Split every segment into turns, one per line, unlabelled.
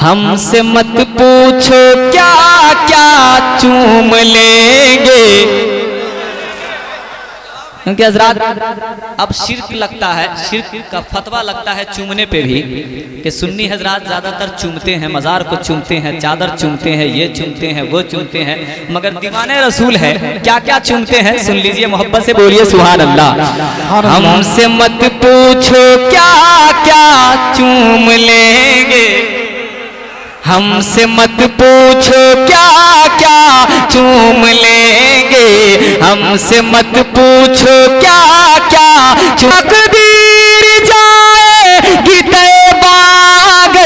हमसे मत पूछो क्या क्या चूम लेंगे, क्योंकि हजरात अब शिर्क लगता है, शिर्क का फतवा लगता है चूमने पे भी कि सुन्नी हजरात ज्यादातर चूमते हैं, मज़ार को चूमते हैं, चादर चूमते हैं, ये चूमते हैं, वो चूमते हैं, मगर दीवाने रसूल है क्या क्या चूमते हैं सुन लीजिए, मोहब्बत से बोलिए सुभान अल्लाह। हमसे मत पूछो क्या क्या चूम लेंगे, हमसे मत पूछो क्या क्या चूम लेंगे, हमसे मत पूछो क्या क्या तकदीर जाएगी तैबाग,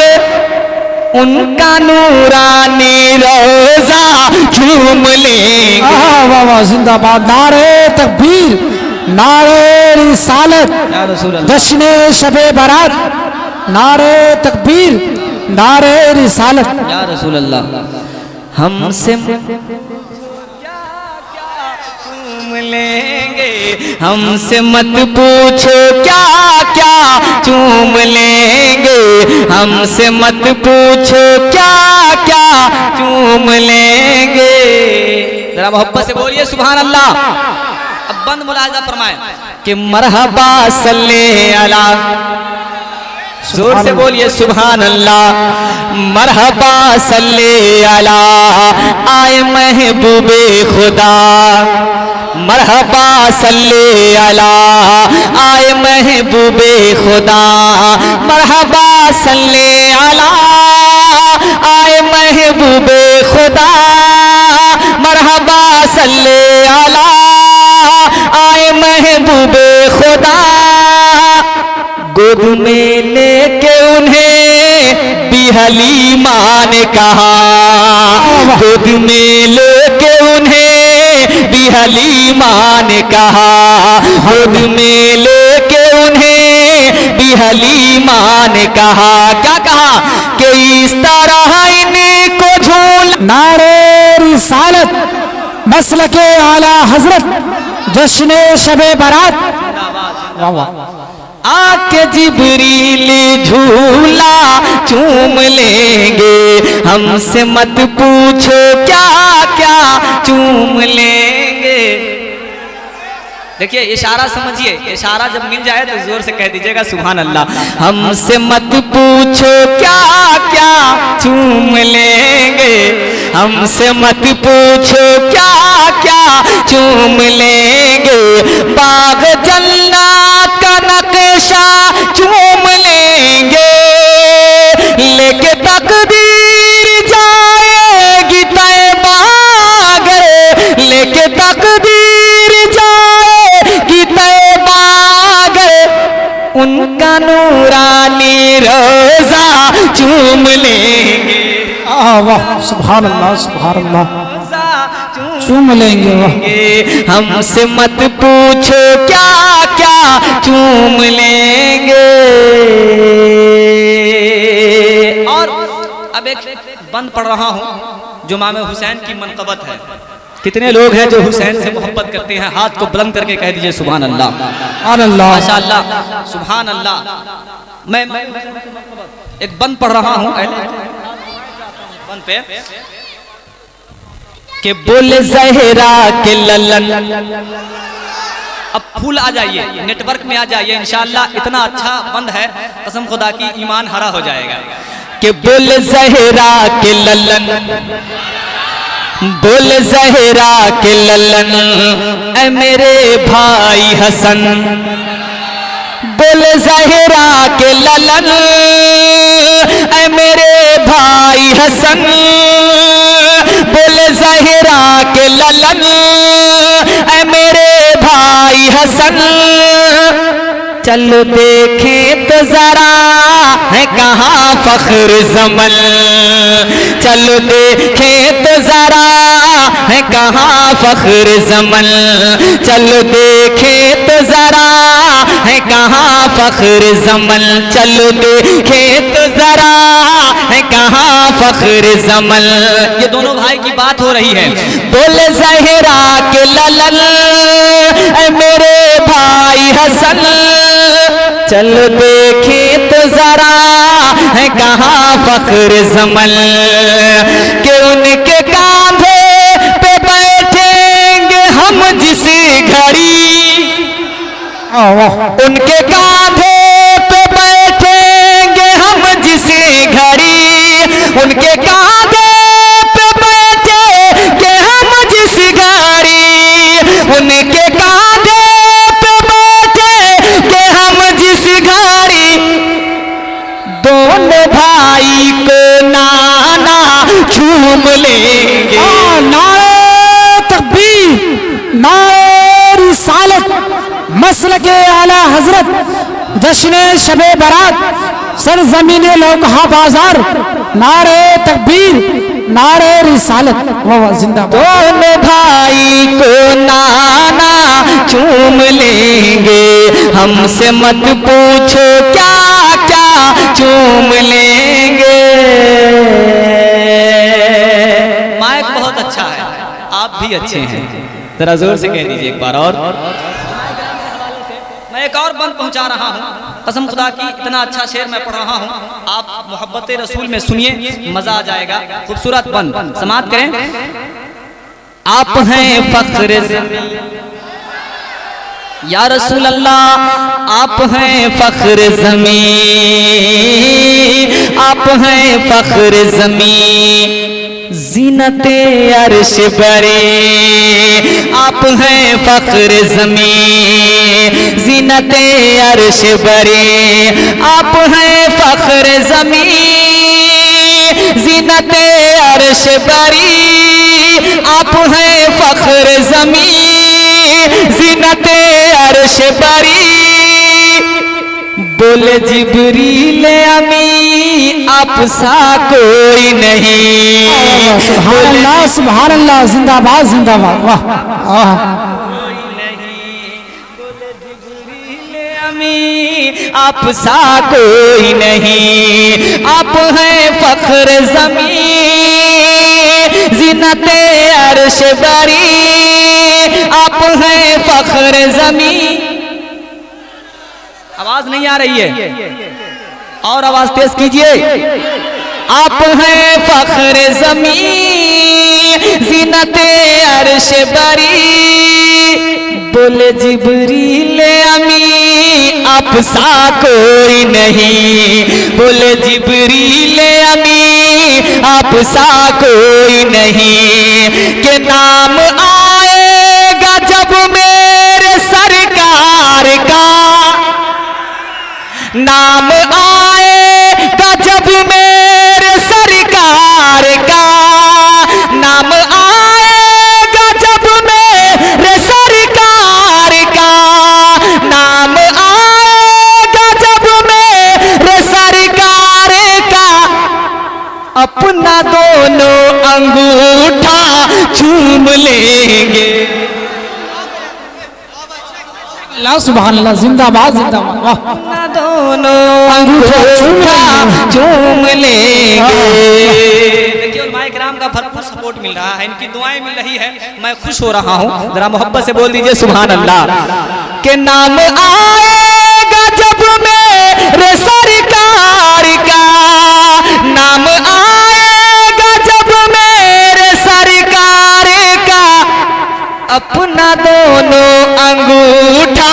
उनका नूरानी रोजा चूम लेंगे।
वाह वाह जिंदाबाद, नारे तकबीर, नारे रिसालत, जश्ने शबे बारात, नारे तकबीर, नारे रिसालत,
या रसूल अल्लाह। हमसे चूम लेंगे, हमसे मत पूछो क्या क्या चूम लेंगे, हमसे मत पूछो क्या क्या चूम लेंगे। जरा मोहब्बत से बोलिए सुभान अल्लाह। अब बंद मुलाहिजा फरमाए कि मरहबा सल्ले अला, जोर से बोलिए सुभान अल्लाह। मरहबा सल्ले अला आए महबूबे खुदा, मरहबा सल्ले अला आए महबूबे खुदा, मरहबा सल्ले अला आए महबूबे खुदा, मरहबा सल्ले अला आए महबूबे खुदा। गोद में लेके उन्हें भी हलीमा ने कहा, गोद में लेके उन्हें भी हलीमा ने कहा, गोद में लेके उन्हें भी हलीमा ने कहा। क्या कहा कि इस तरह इनको झूल।
नारे रिसालत, मसलके आला हजरत, जश्ने शबे बारात। वाह वाह।
आके जिब्रील झूला चूम लेंगे, हमसे मत पूछो क्या क्या चूम लेंगे। देखिए इशारा समझिए, इशारा जब मिल जाए तो जोर से कह दीजिएगा सुभान अल्लाह। हमसे मत पूछो क्या क्या चूम लेंगे, हमसे मत पूछो क्या क्या चूम लेंगे। बाग जन्नत का नक्शा चूम लेंगे, लेके तकदीर जाएगी तैबाग, लेके तकदीर जाएगी तैबाग, उनका नूरानी रोजा चूम लेंगे।
वाह सुभान अल्लाह, सुभान अल्लाह, चूम लेंगे। वाह।
हमसे मत पूछो क्या क्या चूम लेंगे। और अब एक बंद पढ़ रहा हूं जो इमाम हुसैन की मनक़बत है। कितने लोग हैं जो हुसैन से मोहब्बत करते हैं? हाथ को बुलंद करके कह दीजिए सुभान अल्लाह,
सुभान अल्लाह,
माशाअल्लाह, सुभान अल्लाह। मैं एक बंद पढ़ रहा हूं बंद पे कि बोले ज़हरा के ललन। अब फूल आ जाइए, नेटवर्क में आ जाइए इंशाअल्लाह। इतना अच्छा बंद है, कसम खुदा की ईमान हरा हो जाएगा। कि बोले ज़हरा के ललन, बोले ज़हरा के ललन, ऐ मेरे भाई हसन, बोले ज़हरा के ललन, ऐ मेरे भाई हसन, बोले ज़हरा के ललन, ऐ मेरे भाई हसन। चलो देखें तो जरा है कहाँ फख्र ज़मन, चलो देखें तो जरा है कहाँ फख्र ज़मन, चलो देखें तो जरा है कहाँ फख्र ज़मन, चलो देखें तो जरा है कहाँ फख्र ज़मन। ये दोनों भाई की बात हो रही है। बोले ज़हरा के ललन, ऐ मेरे भाई हसन, चलो देखें तो जरा है कहाँ फख्र जमल के उनके कांधे पे बैठेंगे हम जिस घड़ी, उनके कांधे पे बैठेंगे हम जिस घड़ी, उनके कांधे पे बैठेंगे हम जिस घड़ी, उनके कांधे पे बैठेंगे हम जिस घड़ी। दोनों भाई को नाना चूम लेंगे।
नारे तकबीर, नारे रिसालत, मसलके आला हजरत, जश्न शबे बारात, सरजमीन लौकहा बाजार, नारे तकबीर, नारे रिसालत, वाह जिंदाबाद।
दोनों भाई को नाना चूम लेंगे, हमसे मत पूछो क्या क्या चूम लेंगे। माइक बहुत अच्छा है, आप भी अच्छे हैं, जरा जोर से कह दीजिए एक बार। और मैं एक और बंद पहुंचा रहा हूं, कसम खुदा की इतना अच्छा शेर मैं पढ़ रहा हूं, आप मोहब्बत रसूल में सुनिए, मजा आ जाएगा। खूबसूरत बंद समाप्त करें। आप हैं फख्र ज़मीन या रसूल अल्लाह, आप हैं फख्र ज़मीन, आप हैं फख्र ज़मीन, ज़ीनते अर्श बरे, आप हैं फख्र ज़मीन, ज़ीनते अर्श बरे, आप हैं फख्र ज़मीन, ज़ीनते अर्श बरी, आप हैं फख्र ज़मीन, ज़ीनते अर्श बरी। बोले जिब्रील अमी आप सा कोई नहीं।
सुभान अल्लाह, सुभान अल्लाह, जिंदाबाद जिंदाबाद, वाह।
कोई नहीं, बोले जिब्रील अमी आप सा कोई नहीं, आप हैं फख्र ज़मीन, ज़ीनते अर्श बरी, आप हैं फख्र ज़मीन। आवाज नहीं आ रही है, और आवाज तेज कीजिए। आप हैं फख्र ज़मीन, ज़ीनते अर्श बरी, बोले जिब्रील अमी आप सा कोई नहीं, बोले जिब्रील अमी आप सा कोई नहीं। के नाम आएगा जब मेरे सरकार का, नाम आएगा जब मेरे सरकार का, नाम आएगा जब मेरे सरकार का, नाम आएगा जब मेरे सरकार का। अपना दोनों अंगूठा चूम लेंगे।
सुभान अल्लाह, जिंदाबाद जिंदाबाद, वाह।
दोनों अंगूठा चूम लेंगे। देखिए उलमाए किराम का भरपूर सपोर्ट मिल रहा है, इनकी दुआएं मिल रही है, मैं खुश हो रहा हूँ। जरा मोहब्बत से बोल दीजिए सुभान अल्लाह। के नाम आएगा जब मेरे सरकार का, नाम आएगा जब मेरे सरकार का। अपना दोनों अंगूठा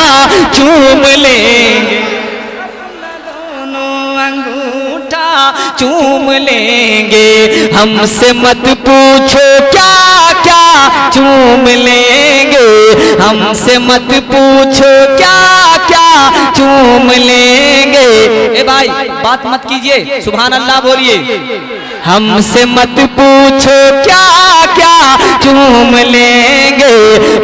चूम लेंगे, अपना दोनों अंगूठा चूम लेंगे। हमसे मत पूछो क्या क्या चूम लेंगे, हमसे मत पूछो क्या क्या चूम लेंगे। ए भाई बात मत कीजिए, सुभान अल्लाह बोलिए। हमसे मत पूछो क्या क्या चूम लेंगे,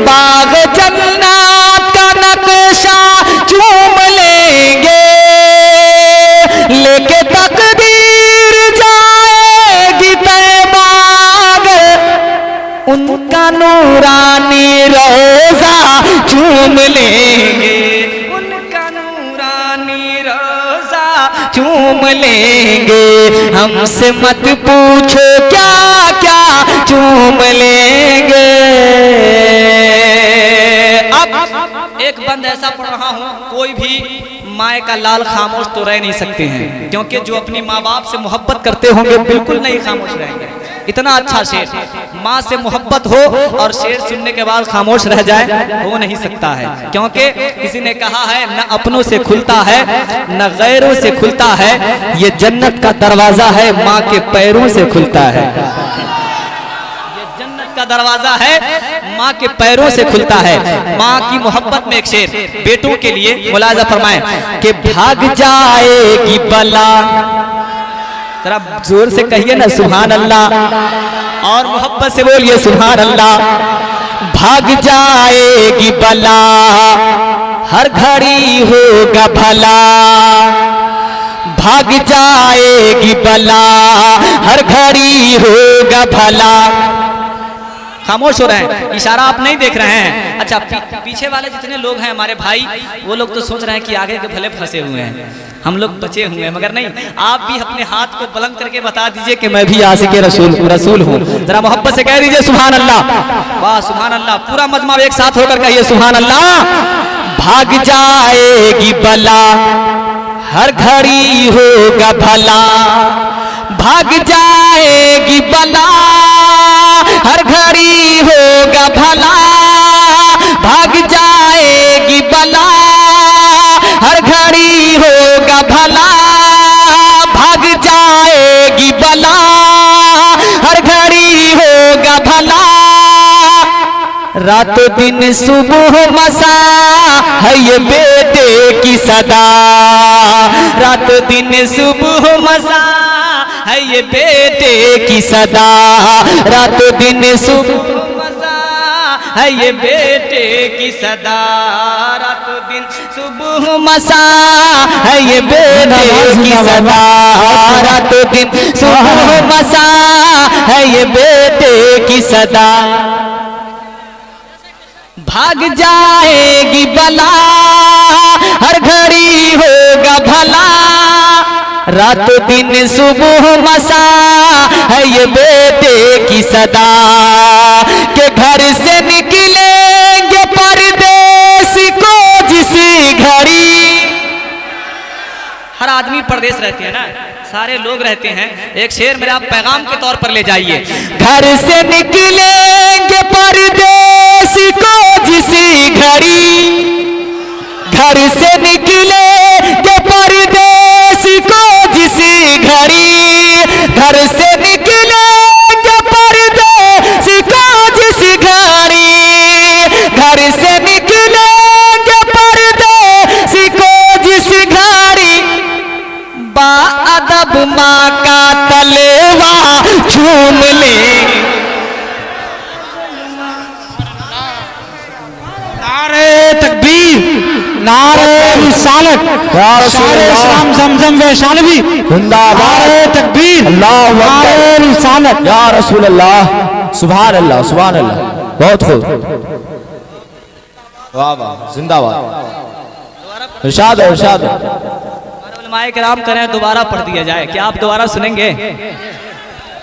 बाग जन्नत का नक्शा चूम लेंगे। लेके तकदीर जाएगी तैबाग, उनका नूरानी रोजा चूम लेंगे, उनका नूरानी रोजा चूम लेंगे। हमसे मत पूछो क्या क्या चूम लेंगे। अब एक बंद ऐसा पढ़ रहा हूं, कोई भी माए का लाल खामोश तो रह नहीं सकते हैं, क्योंकि जो अपनी माँ बाप से मोहब्बत करते होंगे बिल्कुल नहीं खामोश रहेंगे। इतना अच्छा शेर, माँ से मोहब्बत हो और शेर सुनने के बाद खामोश रह जाए, हो नहीं सकता है। क्योंकि किसी ने कहा है न अपनों से खुलता है न गैरों से खुलता है, ये जन्नत का दरवाजा है माँ के पैरों से खुलता है। का दरवाजा है माँ के पैरों से खुलता है। माँ की मोहब्बत में एक शेर बेटों के लिए मुलाजा फरमाएं कि भाग जाएगी बला, जरा जोर से कहिए ना सुभान अल्लाह, और मोहब्बत से बोलिए सुभान अल्लाह। भाग जाएगी बला हर घड़ी होगा भला, भाग जाएगी बला हर घड़ी होगा भला। खामोश हो रहे हैं, इशारा आप नहीं देख रहे हैं। अच्छा, पीछे वाले जितने लोग हैं हमारे भाई, वो लोग तो सोच रहे हैं कि आगे के भले फंसे हुए हैं, हम लोग बचे हुए हैं, मगर नहीं। आप भी अपने हाथ को बुलंद करके बता दीजिए कि मैं भी आशिक़े रसूल हूँ। जरा मोहब्बत से कह दीजिए सुभान अल्लाह। वाह सुभान अल्लाह, पूरा मजमा एक साथ होकर कहिए सुभान अल्लाह। भाग जाएगी बला हर घड़ी होगा भला, भाग जाएगी बला हर घड़ी होगा भला, भाग जाएगी बला हर घड़ी होगा भला, भाग जाएगी बला हर घड़ी होगा भला। रातों दिन सुबह मसा है ये बेटे की सदा, रातों दिन सुबह मसा है ये बेटे की सदा, रातों दिन सुबह मसा है ये बेटे की सदा, रातों दिन सुबह मसा है ये बेटे की सदा, रातों दिन सुबह मसा है ये बेटे की सदा। भाग जाएगी बला हर घड़ी होगा भला, रातों दिन सुबह मसा है ये बेटे की सदा, के घर से निकलेंगे परदेश को जिस घड़ी। हर आदमी परदेश रहते हैं ना, सारे लोग रहते हैं। एक शेर मेरा आप पैगाम के तौर पर ले जाइए। घर से निकलेंगे परदेश को जिस घड़ी, घर से निकलेंगे परदेश को जिस घड़ी, घर से निकलेंगे परदेश को जिस घड़ी, घर से निकलेंगे परदेश को जिस घड़ी। बाअदब माँ का तलेवा झूम ले,
नारे तकबीर, नारे रिसालत, नारे इस्लाम ज़मज़म वैशाली जिंदाबाद, नारे तकबीर, नारे रिसालत,
या रसूल अल्लाह। सुभान अल्लाह सुभान अल्लाह, बहुत खूब, वाह वाह, जिंदाबाद। इरशाद है इरशाद है।
उलमाए किराम करें दोबारा पढ़ दिया जाए, क्या आप दोबारा सुनेंगे?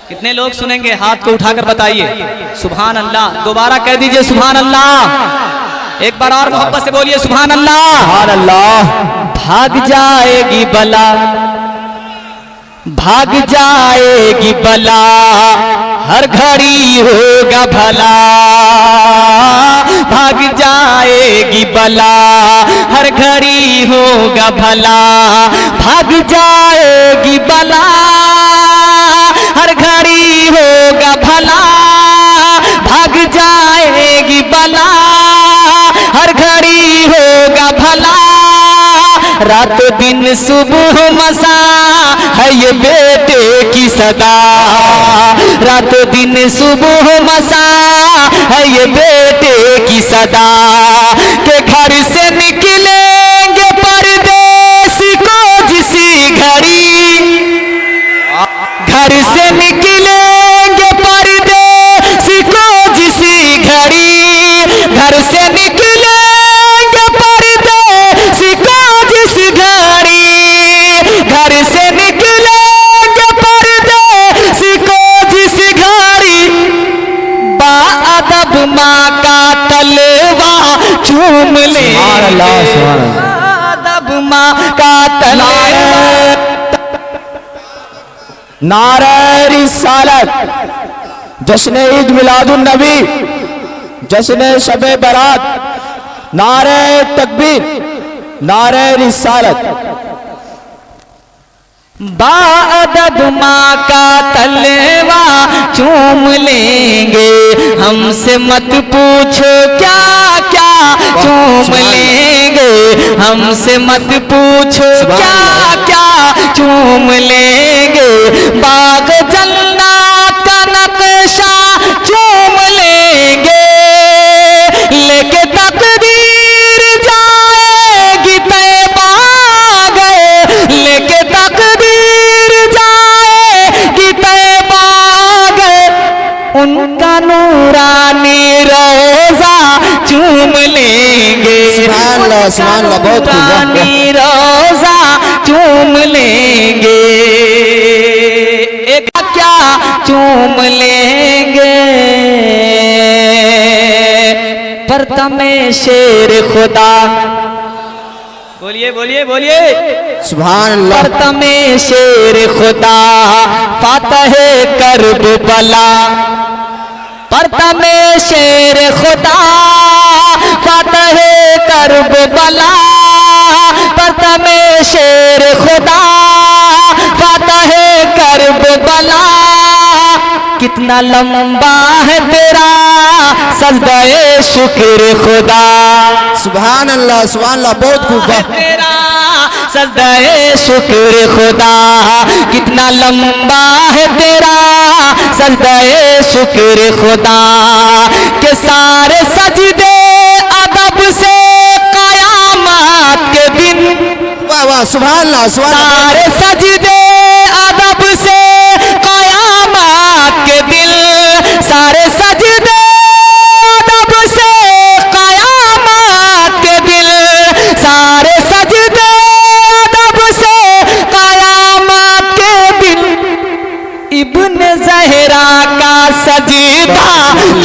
कितने लोग सुनेंगे? हाथ को उठाकर बताइए सुभान अल्लाह। दोबारा कह दीजिए सुभान अल्लाह। एक बार और मोहब्बत से बोलिए सुभान अल्लाह।
सुभान अल्लाह।
भाग जाएगी बला, भाग जाएगी बला हर घड़ी होगा भला, भाग जाएगी बला हर घड़ी होगा भला, भाग जाएगी बला हर घड़ी होगा भला, भाग जाएगी बला हर घड़ी होगा भला। रातों दिन सुबह मसा है ये बेटे की सदा, रातों दिन सुबह मसा है ये बेटे की सदा, के घर से निकलेंगे परदेश को जिस घड़ी, घर से निकलेंगे परदेश को जिस घड़ी, घर से निकलेंगे परदेश को जिस घड़ी, घर से निकलेंगे परदेश को जिस घड़ी। बाअदब माँ का तलवा चूम ले,
सुभान अल्लाह सुभान अल्लाह।
बाअदब दुमा का तले
नारे रिसालत, जश्न ईद मिलादुन नबी, जश्न शबे बरात, नारे तकबीर, नारे रिसालत।
बाअदब माँ का तलवा चूम लेंगे, हमसे मत पूछो क्या क्या चूम लेंगे, हमसे मत पूछो क्या क्या चूम लेंगे। बाग जन्नत का नक्शा चूम लेंगे, लेके तकदीर जाएगी तैबा गए, लेके तकदीर जाएगी तैबा गए। उनका नूरानी रोजा चूम लेंगे,
सुभान अल्लाह, सुभान अल्लाह, बहुत खूब,
नूरानी रोजा चूम लेंगे। एक क्या चूम लेंगे, परतमे शेर खुदा, बोलिए बोलिए बोलिए,
सुभान अल्लाह,
परतमे शेर खुदा, फातह करब बला, परतमे शेर खुदा, फातह करब बला, परतमे शेर खुदा, फातह करब बला। कितना लंबा है तेरा सजदाए शुक्र खुदा,
सुभान अल्लाह, सुभान अल्लाह, बहुत खूब,
तेरा सजदाए शुक्र खुदा। कितना लंबा है तेरा सजदाए शुक्र खुदा, के सारे सजदे अदब से कयामत के दिन,
वाह वाह, सुभान अल्लाह, सुभान अल्लाह,
सारे सजदे अदब से कयामत के दिन, सारे सजदे अदब से कयामत के दिन, सारे सजदे अदब से कयामत के दिन। इब्ने ज़हरा का सजदा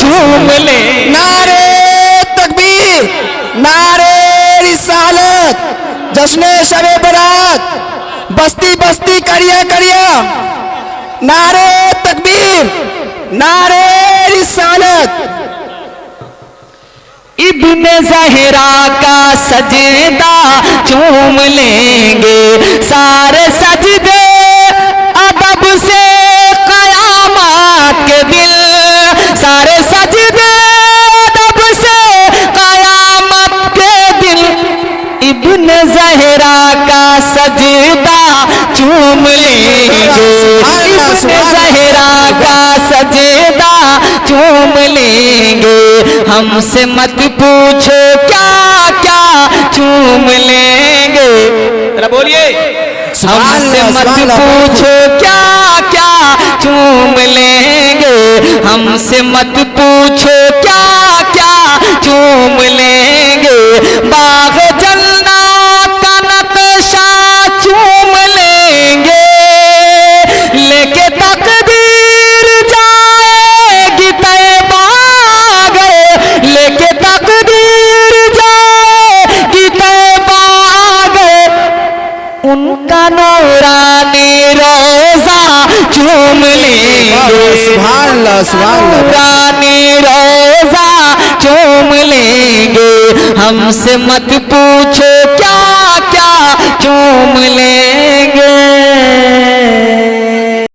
चूम ले,
नारे तकबीर, नारे रिसालत, जश्न शबे बरात, बस्ती बस्ती करिया करिया, नारे तकबीर, नारे रिसालत।
इब्ने ज़हरा का सजदा चूम लेंगे, सारे सजदे अदब से कयामत के दिन, सारे सजदे अदब से कयामत के दिन। इब्ने ज़हरा का सजदा चूम लेंगे, इब्ने ज़हरा का सजदा चूम लेंगे, हमसे मत पूछो क्या क्या चूम लेंगे। जरा बोलिए, हमसे मत पूछो क्या क्या चूम लेंगे, हमसे मत पूछो क्या क्या चूम लेंगे। बाग जन्नत का नक्शा चूम लेंगे, लेके तकदीर जाएगी तैबा गए, लेके तकदीर जाएगी तैबा गए। उनका नूरानी रोजा चूम लेंगे,
सुभान अल्लाह, सुभान अल्लाह,
नूरानी रोजा चूम लेंगे, हमसे मत पूछो क्या क्या चूम लेंगे।